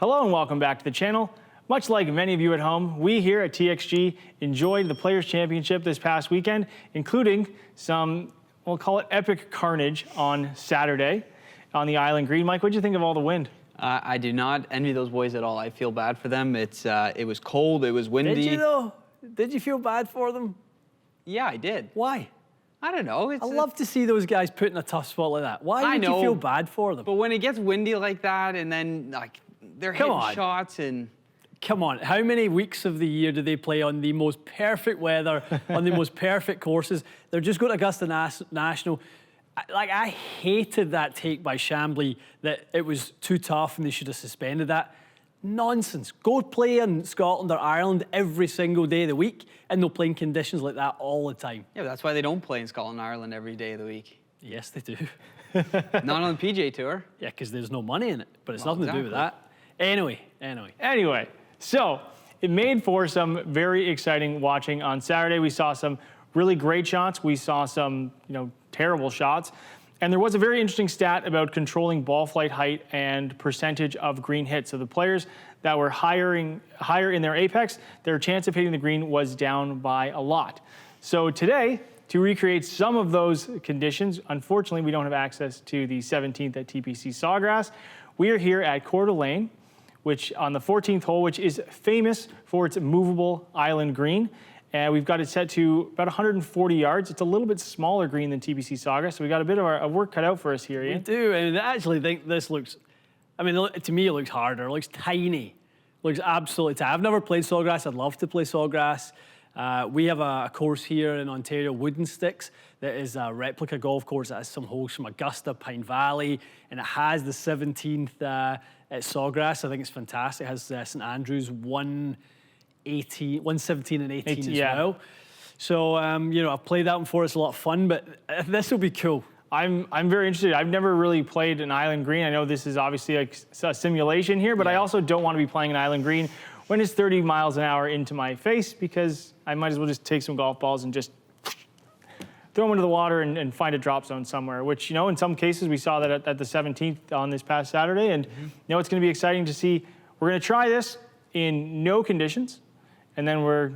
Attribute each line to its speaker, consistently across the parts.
Speaker 1: Hello and welcome back to the channel. Much like many of you at home, we here at TXG enjoyed the Players' Championship this past weekend, including some, we'll call it epic carnage on Saturday on the Island Green. Mike, what did you think of all the wind?
Speaker 2: I do not envy those boys at all. I feel bad for them. It was cold, it was windy.
Speaker 3: Did you though? Did you feel bad for them?
Speaker 2: Yeah, I did.
Speaker 3: Why?
Speaker 2: I don't know.
Speaker 3: I love to see those guys put in a tough spot like that. Why would you feel bad for them?
Speaker 2: But when it gets windy like that and then like they're hitting shots and...
Speaker 3: Come on, how many weeks of the year do they play on the most perfect weather, on the most perfect courses? They're just going to Augusta National. Like, I hated that take by Chambly that it was too tough and they should have suspended that. Nonsense. Go play in Scotland or Ireland every single day of the week and they'll play in conditions like that all the time.
Speaker 2: Yeah, but that's why they don't play in Scotland and Ireland every day of the week.
Speaker 3: Yes, they do.
Speaker 2: Not on the PGA Tour.
Speaker 3: Yeah, because there's no money in it, but it's nothing to do with that. Anyway.
Speaker 1: So it made for some very exciting watching on Saturday. We saw some really great shots. We saw some, terrible shots. And there was a very interesting stat about controlling ball flight height and percentage of green hits. So the players that were higher in their apex, their chance of hitting the green was down by a lot. So today, to recreate some of those conditions, unfortunately, we don't have access to the 17th at TPC Sawgrass. We are here at Coeur Lane, which on the 14th hole, which is famous for its movable island green. And we've got it set to about 140 yards. It's a little bit smaller green than TPC Sawgrass, so we got a bit of our work cut out for us here, Ian.
Speaker 3: We do, and I actually think this looks, to me it looks harder. It looks tiny. It looks absolutely tiny. I've never played Sawgrass. I'd love to play Sawgrass. We have a course here in Ontario, Wooden Sticks, that is a replica golf course that has some holes from Augusta, Pine Valley, and it has the 17th at Sawgrass. I think it's fantastic. It has St Andrews 117 and 18 as well. So, I've played that one before. It's a lot of fun, but this will be cool.
Speaker 1: I'm very interested. I've never really played an island green. I know this is obviously a simulation here, but I also don't want to be playing an island green when it's 30 miles an hour into my face, because I might as well just take some golf balls and just throw them into the water and find a drop zone somewhere, which, in some cases we saw that at the 17th on this past Saturday. And, it's going to be exciting to see. We're going to try this in no conditions, and then we're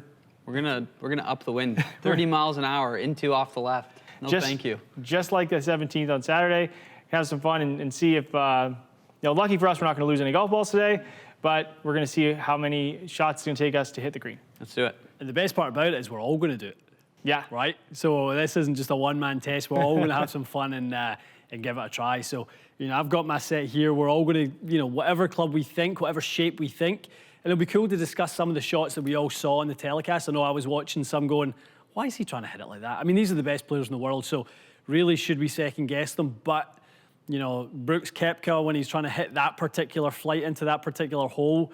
Speaker 1: gonna
Speaker 2: up the wind 30 miles an hour into off the left. Thank you. Just
Speaker 1: like the 17th on Saturday, have some fun and see if, lucky for us, we're not going to lose any golf balls today, but we're going to see how many shots it's going to take us to hit the green.
Speaker 2: Let's do it.
Speaker 3: And the best part about it is we're all going to do it.
Speaker 1: Yeah.
Speaker 3: Right? So this isn't just a one-man test. We're all going to have some fun and give it a try. So, I've got my set here. We're all going to, whatever club we think, whatever shape we think. And it'll be cool to discuss some of the shots that we all saw in the telecast. I know I was watching some going, why is he trying to hit it like that? I mean, these are the best players in the world, so really should we second guess them? But, Brooks Koepka, when he's trying to hit that particular flight into that particular hole,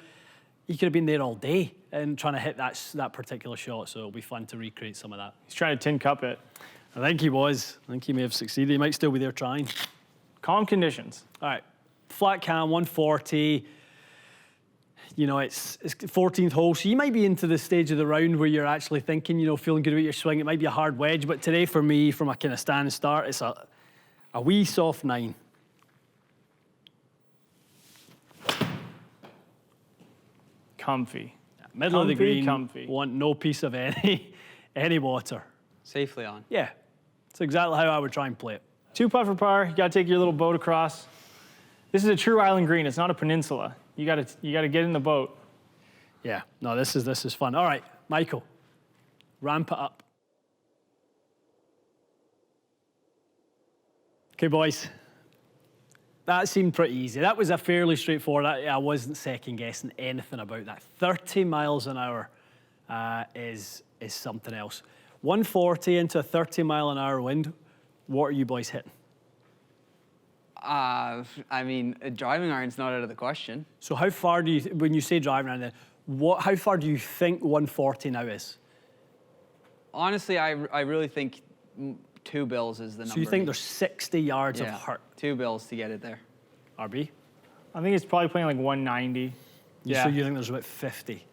Speaker 3: he could have been there all day and trying to hit that particular shot. So it'll be fun to recreate some of that.
Speaker 1: He's trying to tin cup it.
Speaker 3: I think he was. I think he may have succeeded. He might still be there trying.
Speaker 1: Calm conditions.
Speaker 3: All right, flat cam, 140. It's 14th hole, so you might be into the stage of the round where you're actually thinking, feeling good about your swing. It might be a hard wedge, but today for me, from a kind of stand and start, it's a wee soft 9.
Speaker 1: Comfy.
Speaker 3: Middle of the green,
Speaker 1: comfy.
Speaker 3: Want no piece of any water.
Speaker 2: Safely on.
Speaker 3: Yeah, it's exactly how I would try and play it.
Speaker 1: 2 putt for par. You got to take your little boat across. This is a true island green. It's not a peninsula. You got to get in the boat.
Speaker 3: Yeah. No, this is fun. All right, Michael, ramp it up. Okay, boys. That seemed pretty easy. That was a fairly straightforward. I wasn't second guessing anything about that. 30 miles an hour is something else. 140 into a 30 mile an hour wind. What are you boys hitting?
Speaker 2: A driving iron's not out of the question.
Speaker 3: So how far do you, when you say driving iron, then how far do you think 140 now is?
Speaker 2: Honestly, I really think 2 bills is the number.
Speaker 3: So you think there's 60 yards of hurt?
Speaker 2: 2 bills to get it there.
Speaker 3: RB?
Speaker 1: I think it's probably playing like 190.
Speaker 3: Yeah. So you think there's about 50?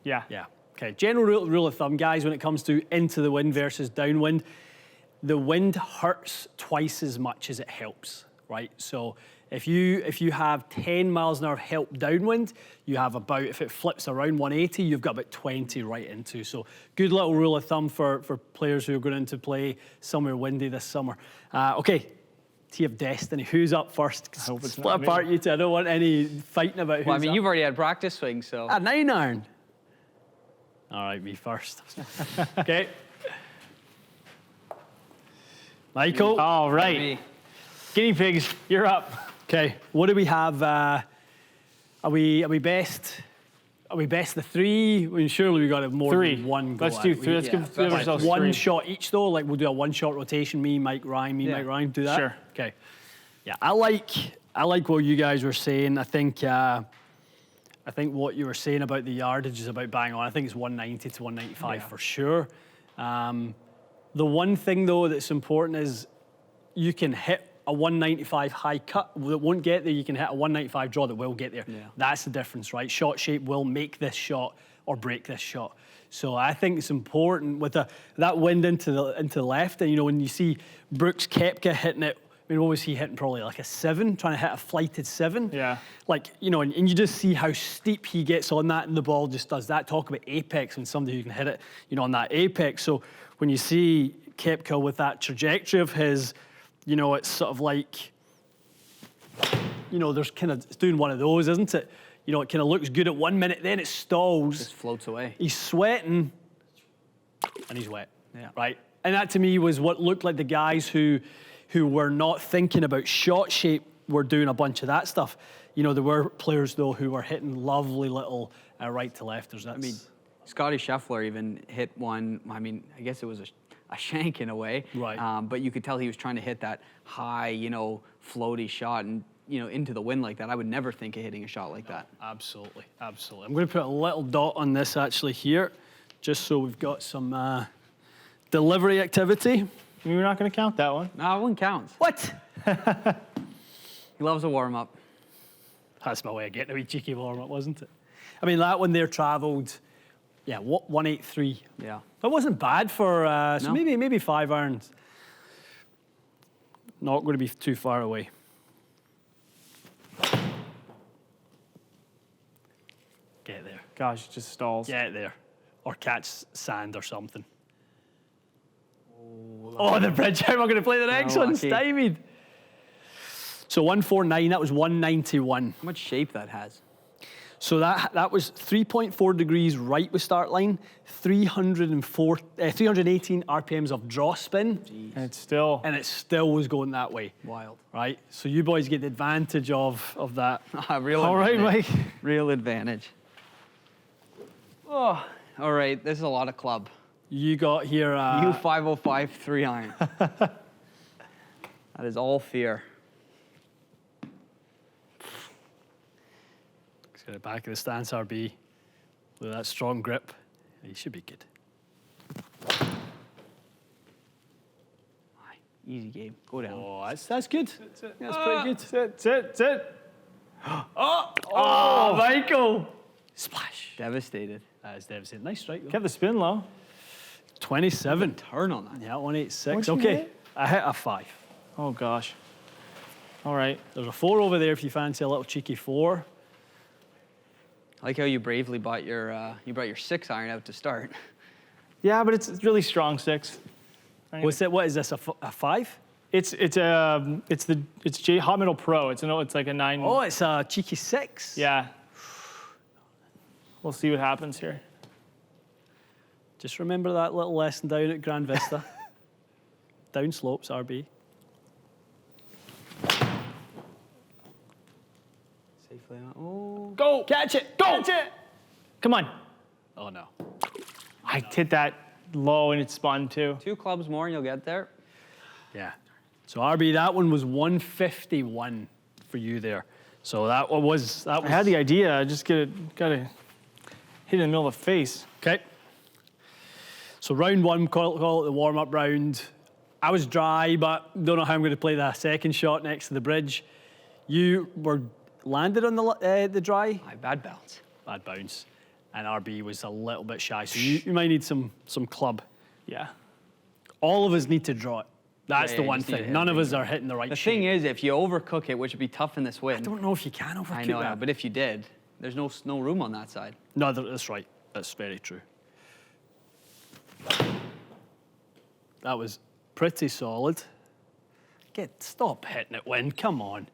Speaker 1: Yeah.
Speaker 3: Yeah. Okay. General rule of thumb, guys, when it comes to into the wind versus downwind, the wind hurts twice as much as it helps. right? So if you have 10 miles an hour of help downwind, you have about, if it flips around 180, you've got about 20 right into. So good little rule of thumb for players who are going into play somewhere windy this summer. Okay, Tee of Destiny. Who's up first?
Speaker 1: I hope it's
Speaker 3: Split
Speaker 1: not me.
Speaker 3: apart, you two. I don't want any fighting about who's
Speaker 2: Well, I mean,
Speaker 3: up.
Speaker 2: you've already had practice swings, so.
Speaker 3: A 9-iron. All right, me first. Okay. Michael.
Speaker 1: All right.
Speaker 2: Me.
Speaker 1: Guinea pigs, you're up.
Speaker 3: Okay, what do we have? Are we best? Are we best the three? I mean, surely we got to have more
Speaker 1: Three.
Speaker 3: than one go.
Speaker 1: Let's
Speaker 3: at
Speaker 1: do
Speaker 3: it.
Speaker 1: three. Let's
Speaker 2: yeah,
Speaker 1: give
Speaker 2: that's
Speaker 1: ourselves
Speaker 3: One
Speaker 1: three.
Speaker 3: shot each though. Like we'll do a one-shot rotation. Me, Mike, Ryan. Me,
Speaker 2: Yeah.
Speaker 3: Mike, Ryan. Do that.
Speaker 1: Sure.
Speaker 3: Okay. Yeah, I like what you guys were saying. I think what you were saying about the yardage is about bang on. I think it's 190 to 195
Speaker 1: Yeah.
Speaker 3: for sure. The one thing though that's important is you can hit a 195 high cut that won't get there. You can hit a 195 draw that will get there.
Speaker 2: Yeah.
Speaker 3: That's the difference, right? Shot shape will make this shot or break this shot. So I think it's important with that wind into the left. And you know when you see Brooks Koepka hitting it, I mean, what was he hitting? Probably like a 7, trying to hit a flighted 7.
Speaker 1: Yeah.
Speaker 3: Like, you know, and you just see how steep he gets on that, and the ball just does that. Talk about apex and somebody who can hit it, you know, on that apex. So when you see Koepka with that trajectory of his, you know, it's sort of like, you know, there's kind of, it's doing one of those, isn't it? You know, it kind of looks good at 1 minute, then it stalls.
Speaker 2: Just floats away.
Speaker 3: He's sweating, and he's wet.
Speaker 2: Yeah.
Speaker 3: Right? And that to me was what looked like the guys who were not thinking about shot shape were doing a bunch of that stuff. You know, there were players, though, who were hitting lovely little right to lefters.
Speaker 2: I mean, Scotty Scheffler even hit one. I mean, I guess it was a shank in a way.
Speaker 3: Right.
Speaker 2: But you could tell he was trying to hit that high, you know, floaty shot and, you know, into the wind like that. I would never think of hitting a shot like that.
Speaker 3: Absolutely, absolutely. I'm going to put a little dot on this actually here, just so we've got some delivery activity.
Speaker 1: We're not going to count that one.
Speaker 2: No, it wouldn't count.
Speaker 3: What?
Speaker 2: He loves a warm-up.
Speaker 3: That's my way of getting a wee cheeky warm-up, wasn't it? I mean, that one there travelled, yeah, 183.
Speaker 2: Yeah.
Speaker 3: That wasn't bad for, so
Speaker 2: No.
Speaker 3: maybe 5 irons. Not going to be too far away. Get there.
Speaker 1: Gosh, it just stalls.
Speaker 3: Get there. Or catch sand or something. Oh, the bridge. How am I going to play the next one?
Speaker 2: Unlucky.
Speaker 3: Stymied. So 149, that was 191.
Speaker 2: How much shape that has.
Speaker 3: So that was 3.4 degrees right with start line, 318 RPMs of draw spin,
Speaker 1: And it's still.
Speaker 3: and it still was going that way,
Speaker 2: Wild.
Speaker 3: right? So you boys get the advantage of that.
Speaker 2: Real
Speaker 1: All right,
Speaker 2: advantage.
Speaker 1: Mike.
Speaker 2: Real advantage. Oh, all right. This is a lot of club.
Speaker 3: You got here.
Speaker 2: U505 3-iron. That is all fear.
Speaker 3: Let's get it back of the stance, RB, with that strong grip. He should be good.
Speaker 2: Aye, easy game. Go down.
Speaker 3: Oh, that's good. That's pretty good.
Speaker 1: Sit.
Speaker 3: Oh, Michael! Splash.
Speaker 2: Devastated.
Speaker 3: That is devastating. Nice strike, though.
Speaker 1: Kept the spin low.
Speaker 3: 27.
Speaker 2: Turn on that.
Speaker 3: Yeah, 186.
Speaker 1: What'd you
Speaker 3: Okay,
Speaker 1: hit?
Speaker 3: I hit a 5.
Speaker 1: Oh, gosh. All right.
Speaker 3: There's a 4 over there if you fancy a little cheeky 4.
Speaker 2: I like how you bravely brought your 6-iron out to start.
Speaker 1: Yeah, but it's really strong 6.
Speaker 3: What's that? What is this? A 5?
Speaker 1: It's Hot Middle Pro. It's like a 9.
Speaker 3: Oh, it's a cheeky 6.
Speaker 1: Yeah. We'll see what happens here.
Speaker 3: Just remember that little lesson down at Grand Vista. Down slopes, RB.
Speaker 2: Safely on. Oh.
Speaker 1: Go.
Speaker 3: Catch it!
Speaker 1: Go.
Speaker 3: Catch it!
Speaker 1: Come on.
Speaker 3: Oh no.
Speaker 1: I hit that low and it spun too.
Speaker 2: 2 clubs more and you'll get there.
Speaker 3: Yeah. So RB, that one was 151 for you there. So that was.
Speaker 1: I had the idea. I just gotta hit in the middle of the face.
Speaker 3: Okay. So round 1, call it the warm-up round. I was dry, but don't know how I'm going to play the second shot next to the bridge. You were landed on the dry.
Speaker 2: Aye, bad bounce.
Speaker 3: Bad bounce. And RB was a little bit shy, so you might need some club.
Speaker 1: Yeah.
Speaker 3: All of us need to draw it. That's
Speaker 2: Yeah,
Speaker 3: the
Speaker 2: you
Speaker 3: one
Speaker 2: just need to
Speaker 3: thing.
Speaker 2: hit
Speaker 3: None of
Speaker 2: it.
Speaker 3: us are hitting the right
Speaker 2: The
Speaker 3: shape.
Speaker 2: thing is, if you overcook it, which would be tough in this wind.
Speaker 3: I don't know if you can overcook
Speaker 2: I know,
Speaker 3: that.
Speaker 2: but if you did, there's no room on that side.
Speaker 3: No, that's right. That's very true. That was pretty solid. Stop hitting it, wind. Come on.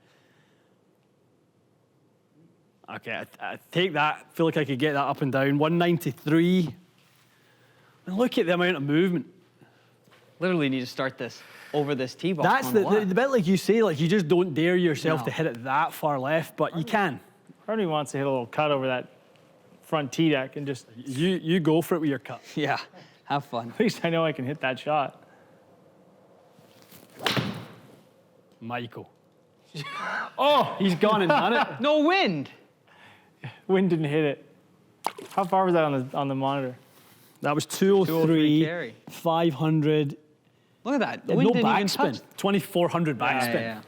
Speaker 3: Okay, I take that. Feel like I could get that up and down. 193. And look at the amount of movement.
Speaker 2: Literally need to start this over this tee box.
Speaker 3: That's
Speaker 2: on
Speaker 3: the
Speaker 2: left.
Speaker 3: bit like you say, like you just don't dare yourself
Speaker 2: No.
Speaker 3: to hit it that far left, but you can.
Speaker 1: Part of me wants to hit a little cut over that front tee deck and just,
Speaker 3: You go for it with your cut.
Speaker 2: Yeah, have fun.
Speaker 1: at least I know I can hit that shot.
Speaker 3: Michael. Oh, he's gone and done it.
Speaker 2: No wind.
Speaker 1: Wind didn't hit it. How far was that on the monitor?
Speaker 3: That was
Speaker 2: 203
Speaker 3: 203,
Speaker 2: carry.
Speaker 3: 500.
Speaker 2: Look at that. The
Speaker 3: Yeah,
Speaker 2: wind
Speaker 3: no
Speaker 2: didn't even
Speaker 3: backspin.
Speaker 2: touch.
Speaker 3: 2,400 backspin.
Speaker 2: Yeah.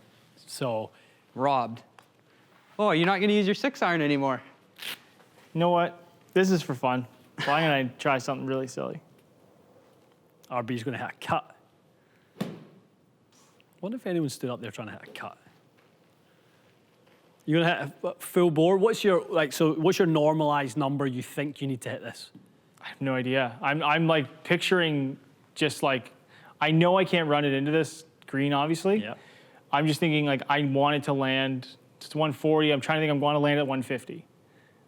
Speaker 3: So,
Speaker 2: Robbed. Oh, you're not going to use your 6-iron anymore.
Speaker 1: You know what? This is for fun. So I'm going to try something really silly.
Speaker 3: RB's going to hit a cut. Wonder if anyone stood up there trying to hit a cut. You're going to hit a full bore. What's your normalized number you think you need to hit this?
Speaker 1: I have no idea. I'm like picturing just like, I know I can't run it into this green, obviously.
Speaker 3: Yeah.
Speaker 1: I'm just thinking like I want it to land, it's 140. I'm trying to think I'm going to land at 150.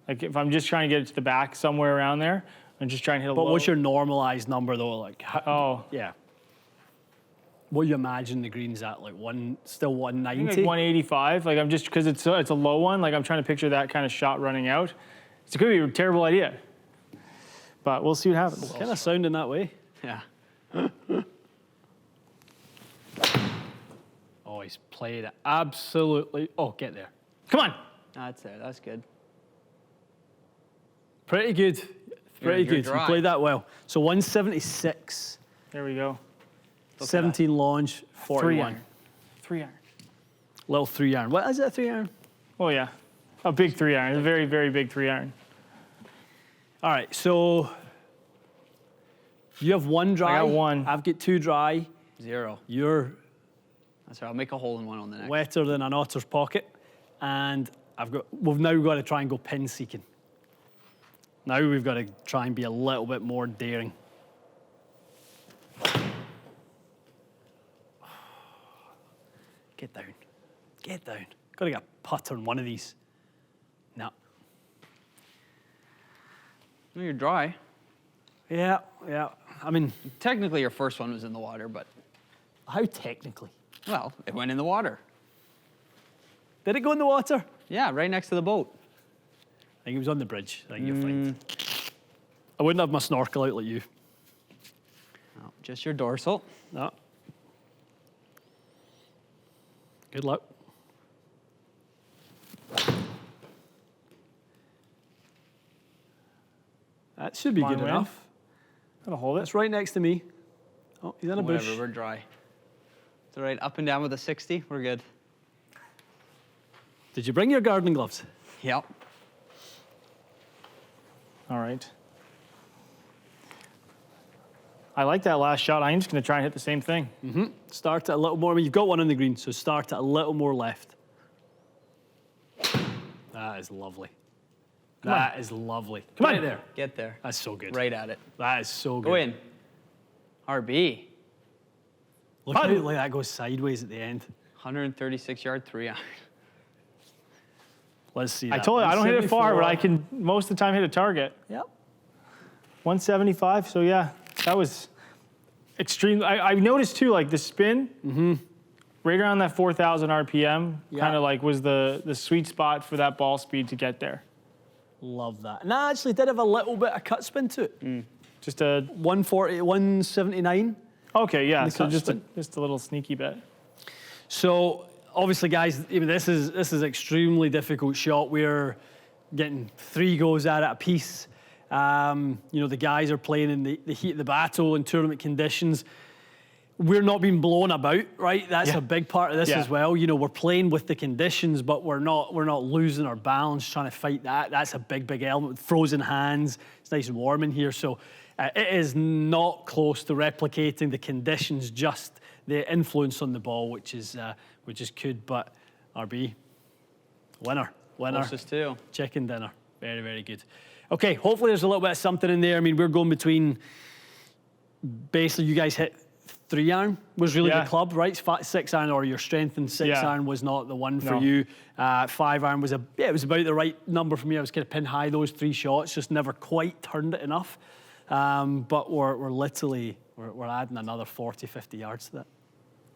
Speaker 1: Like if I'm just trying to get it to the back somewhere around there, I'm just trying to hit a
Speaker 3: But
Speaker 1: low.
Speaker 3: what's your normalized number though? Like,
Speaker 1: Oh,
Speaker 3: yeah. What do you imagine the green's at? Like still
Speaker 1: I think
Speaker 3: 190?
Speaker 1: like 185. Like I'm just, because it's a low one, like I'm trying to picture that kind of shot running out. It could be a terrible idea. But we'll see what happens.
Speaker 3: Kind of sounding that way.
Speaker 2: Yeah.
Speaker 3: Oh, he's played it absolutely. Oh, get there.
Speaker 1: Come on.
Speaker 2: That's there. That's good.
Speaker 3: Pretty good. Pretty
Speaker 2: you're
Speaker 3: good. You
Speaker 2: dry.
Speaker 3: played that well. So 176,
Speaker 1: There we go.
Speaker 2: Look at
Speaker 3: 17 launch, 41.
Speaker 1: 3-iron. 3-iron.
Speaker 3: Little 3-iron. What is it, a 3-iron?
Speaker 1: Oh yeah. A big 3-iron. A very, very big 3-iron.
Speaker 3: All right, so you have one dry.
Speaker 1: I got one.
Speaker 3: I've got 2 dry.
Speaker 2: 0.
Speaker 3: You're
Speaker 2: That's right. I'll make a hole in one on the next.
Speaker 3: wetter than an otter's pocket. And we've now got to try and go pin seeking. Now we've got to try and be a little bit more daring. Get down. Get down. Got to get a putt on one of these. No.
Speaker 2: No, you're dry.
Speaker 3: Yeah. I mean,
Speaker 2: Technically, your first one was in the water, but,
Speaker 3: how technically?
Speaker 2: well, it went in the water.
Speaker 3: Did it go in the water?
Speaker 2: Yeah, right next to the boat.
Speaker 3: I think it was on the bridge. I think you're fine. I wouldn't have my snorkel out like you.
Speaker 2: No, just your dorsal.
Speaker 3: No. Good luck. That should be
Speaker 1: Come on,
Speaker 3: good
Speaker 1: wind.
Speaker 3: enough.
Speaker 1: Gotta hold it.
Speaker 3: That's right next to me. Oh, he's in a bush.
Speaker 2: Whatever, we're dry. It's all right. Up and down with a 60. We're good.
Speaker 3: Did you bring your gardening gloves?
Speaker 2: Yep.
Speaker 1: All right. I like that last shot. I'm just gonna try and hit the same thing.
Speaker 3: Start at a little more. I mean, you've got one on the green, so start at a little more left. That is lovely. That is lovely.
Speaker 1: Come on.
Speaker 3: Right there.
Speaker 2: Get there.
Speaker 3: That's so good.
Speaker 2: Right at it.
Speaker 3: That is so good.
Speaker 2: Go in. RB.
Speaker 3: Look how like that goes sideways at the end.
Speaker 2: 136-yard 3-iron.
Speaker 3: Let's see.
Speaker 1: I
Speaker 3: that.
Speaker 1: told you I don't hit it far, but
Speaker 3: 174.
Speaker 1: I can most of the time hit a target.
Speaker 3: Yep.
Speaker 1: 175. So yeah, that was extreme. I noticed too, like the spin, right around that 4,000 RPM,
Speaker 3: Yeah.
Speaker 1: kind of like was the sweet spot for that ball speed to get there.
Speaker 3: Love that. And I actually did have a little bit of cut spin to it.
Speaker 1: Just a
Speaker 3: 140, 179.
Speaker 1: okay, yeah.
Speaker 3: The
Speaker 1: So
Speaker 3: cut
Speaker 1: just
Speaker 3: spin.
Speaker 1: a little sneaky bit.
Speaker 3: So obviously, guys, I mean, this is extremely difficult shot. We're getting 3 goes at it a piece. The guys are playing in the heat of the battle in tournament conditions. We're not being blown about, right? That's
Speaker 1: Yeah.
Speaker 3: a big part of this
Speaker 1: Yeah.
Speaker 3: as well. You know, we're playing with the conditions, but we're not losing our balance trying to fight that. That's a big element. Frozen hands. It's nice and warm in here. So It is not close to replicating the conditions, just the influence on the ball, which is good. But RB, winner.
Speaker 2: Closest too.
Speaker 3: Chicken dinner. Very, very good. Okay, hopefully there's a little bit of something in there. I mean, we're going between, basically you guys hit 3-iron was really the club, right? 6-iron, or your strength in 6-iron was not the one for you. 5-iron was it was about the right number for me. I was kind of pin high those 3 shots, just never quite turned it enough. But we're literally, we're adding another 40, 50 yards to that.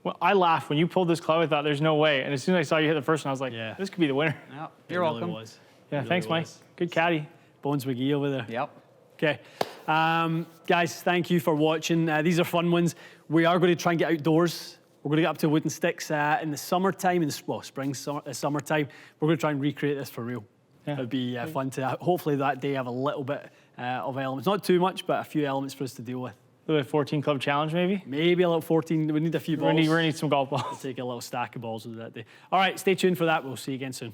Speaker 1: Well, I laughed when you pulled this club. I thought there's no way. And as soon as I saw you hit the first one, I was like, this could be the winner.
Speaker 2: Yep. You're welcome.
Speaker 3: Was.
Speaker 1: Yeah,
Speaker 3: Really
Speaker 1: thanks, Mike.
Speaker 3: was.
Speaker 1: Good caddy.
Speaker 3: Bones McGee over there.
Speaker 2: Yep.
Speaker 3: Okay. Guys, thank you for watching. These are fun ones. We are going to try and get outdoors. We're going to get up to wooden sticks in the summertime, summertime. We're going to try and recreate this for real.
Speaker 1: Yeah.
Speaker 3: It'd be fun to, hopefully that day have a little bit of elements. Not too much, but a few elements for us to deal with.
Speaker 1: A little 14 club challenge, maybe?
Speaker 3: Maybe a little 14. We need a few balls.
Speaker 1: We're going to need some golf balls.
Speaker 3: We'll take a little stack of balls with that day. All right, stay tuned for that. We'll see you again soon.